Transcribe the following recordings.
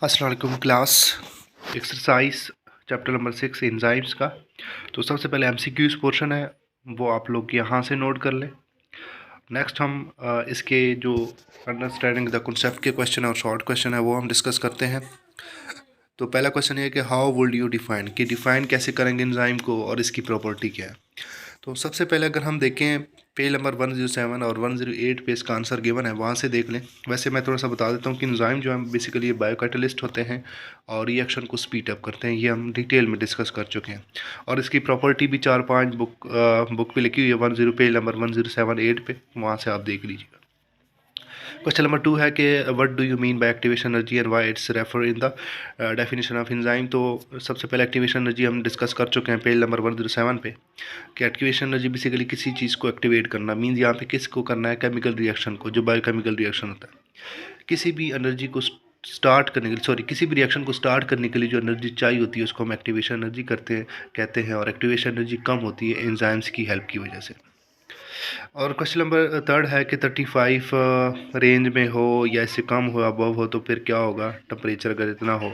अस्सलाम वालेकुम class exercise chapter number 6 enzymes का। तो सबसे पहले एमसीक्यूज पोर्शन है वो आप लोग यहाँ से नोट कर लें। नेक्स्ट हम इसके जो अंडरस्टैंडिंग द कॉन्सेप्ट के क्वेश्चन है और शॉर्ट क्वेश्चन है वो हम डिस्कस करते हैं। तो पहला क्वेश्चन ये है कि हाउ वुड यू डिफाइन, कि डिफ़ाइन कैसे करेंगे एंजाइम को और इसकी प्रॉपर्टी क्या है। तो सबसे पहले अगर हम देखें पेज नंबर 107 और 108 पे इसका आंसर गिवन है, वहाँ से देख लें। वैसे मैं थोड़ा सा बता देता हूँ कि एंजाइम जो है बेसिकली ये बायोकैटलिस्ट होते हैं और रिएक्शन को स्पीड अप करते हैं। ये हम डिटेल में डिस्कस कर चुके हैं और इसकी प्रॉपर्टी भी 4-5 बुक पे लिखी हुई है। 10 पेज नंबर 1078 पे, वहाँ से आप देख लीजिएगा। क्वेश्चन नंबर 2 है कि what do you mean by activation energy and why it's refer in the definition of enzyme. तो सबसे पहले एक्टिवेशन एनर्जी हम डिस्कस कर चुके हैं पेज नंबर 107 पे, कि एक्टिवेशन एनर्जी बेसिकली किसी चीज़ को एक्टिवेट करना मीन्स यहाँ पे किसको करना है, केमिकल रिएक्शन को, जो बायोकेमिकल रिएक्शन होता है। किसी भी एनर्जी को स्टार्ट करने के लिए, किसी भी रिएक्शन को स्टार्ट करने के लिए जो एनर्जी चाहिए होती है उसको हम एक्टिवेशन एनर्जी कहते हैं। और एक्टिवेशन एनर्जी कम होती है एंजाइम्स की हेल्प की वजह से। और क्वेश्चन नंबर 3 है कि 35 रेंज में हो या इससे कम हो, अबव हो, तो फिर क्या होगा टेम्परेचर अगर इतना हो।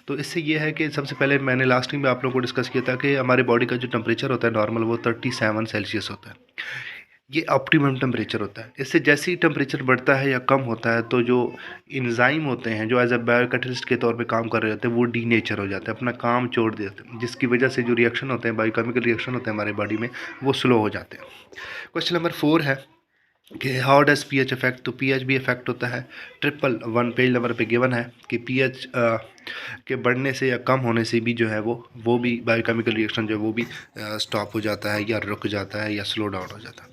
तो इससे ये है कि सबसे पहले मैंने लास्ट में आप लोगों को डिस्कस किया था कि हमारे बॉडी का जो टेम्परेचर होता है नॉर्मल, वो 37 सेल्सियस होता है। ये ऑप्टिमम टेम्परेचर होता है। इससे जैसे ही टेम्परेचर बढ़ता है या कम होता है तो जो इंजाइम होते हैं जो एज अ बायोकैटलिस्ट के तौर पे काम कर रहे होते हैं वो डीनेचर हो जाते हैं, अपना काम छोड़ देते हैं, जिसकी वजह से जो रिएक्शन होते हैं, बायोकेमिकल रिएक्शन होते हैं हमारे बॉडी में, वो स्लो हो जाते हैं। क्वेश्चन नंबर 4 है कि हाउ डज पीएच इफेक्ट। तो पीएच भी इफेक्ट होता है। 111 पेज नंबर पे गिवन है कि पीएच के बढ़ने से या कम होने से भी जो है वो भी बायोकेमिकल रिएक्शन जो है वो भी स्टॉप हो जाता है या रुक जाता है या स्लो डाउन हो जाता है।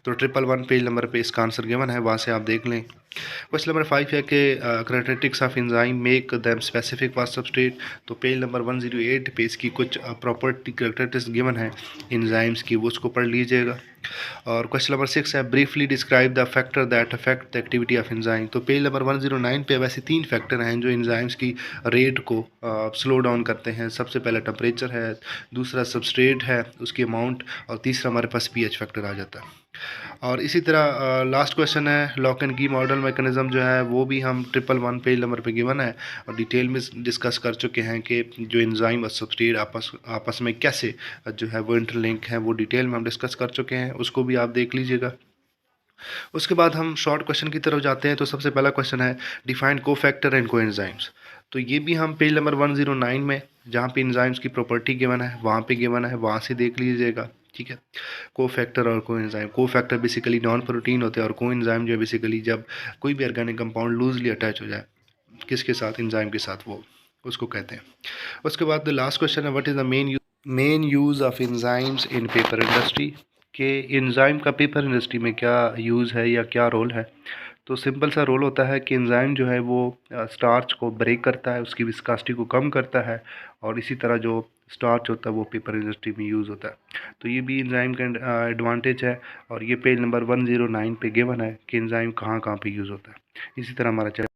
तो 111 पेज नंबर पे इसका आंसर गिवन है, वहाँ से आप देख लें। क्वेश्चन नंबर 5 है कि characteristics of enzyme make them specific for substrate. तो पेज नंबर 108 पे इसकी कुछ प्रॉपर्टी कैरेक्टरिस्टिक्स गिवन है एंजाइम्स की, वो उसको पढ़ लीजिएगा। और क्वेश्चन नंबर 6 है briefly describe the factor that affect the activity of enzyme. तो पेज नंबर 109 पे वैसे 3 फैक्टर हैं जो एंजाइम्स की रेट को स्लो डाउन करते हैं। सबसे पहले टेम्परेचर है, दूसरा सबस्ट्रेट है उसकी अमाउंट, और तीसरा हमारे पास पीएच फैक्टर आ जाता है। और इसी तरह लास्ट क्वेश्चन है लॉक एंड की मॉडल मैकेनिज्म जो है वो भी हम 111 पेज नंबर पे गिवन है और डिटेल में डिस्कस कर चुके हैं कि जो एंजाइम और सबस्ट्रेट आपस में कैसे जो है वो इंटरलिंक है, वो डिटेल में हम डिस्कस कर चुके हैं, उसको भी आप देख लीजिएगा। उसके बाद हम शॉर्ट क्वेश्चन की तरफ जाते हैं। तो सबसे पहला क्वेश्चन है डिफाइन कोफैक्टर एंड कोएंजाइम्स। तो ये भी हम पेज नंबर 109 में, जहाँ पे एंजाइम्स की प्रॉपर्टी गिवन है वहाँ पे गिवन है, वहाँ से देख लीजिएगा। ठीक है। कोफैक्टर और coenzyme, cofactor basically non protein होते हैं और कोएंजाइम जो है बेसिकली जब कोई भी ऑर्गेनिक कंपाउंड लूजली अटैच हो जाए किसके साथ, एंजाइम के साथ, वो उसको कहते हैं। उसके बाद लास्ट क्वेश्चन है what is the main use of enzymes in paper industry. के एंजाइम का पेपर इंडस्ट्री में क्या यूज़ है या क्या रोल है। तो सिंपल सा रोल होता है कि एंजाइम जो है वो स्टार्च को ब्रेक करता है, उसकी विस्कासिटी को कम करता है, और इसी तरह जो स्टार्च होता है वो पेपर इंडस्ट्री में यूज़ होता है। तो ये भी एंजाइम का एडवांटेज है और ये पेज नंबर 109 पे गिवन है कि एंजाइम कहाँ कहाँ पे यूज़ होता है। इसी तरह हमारा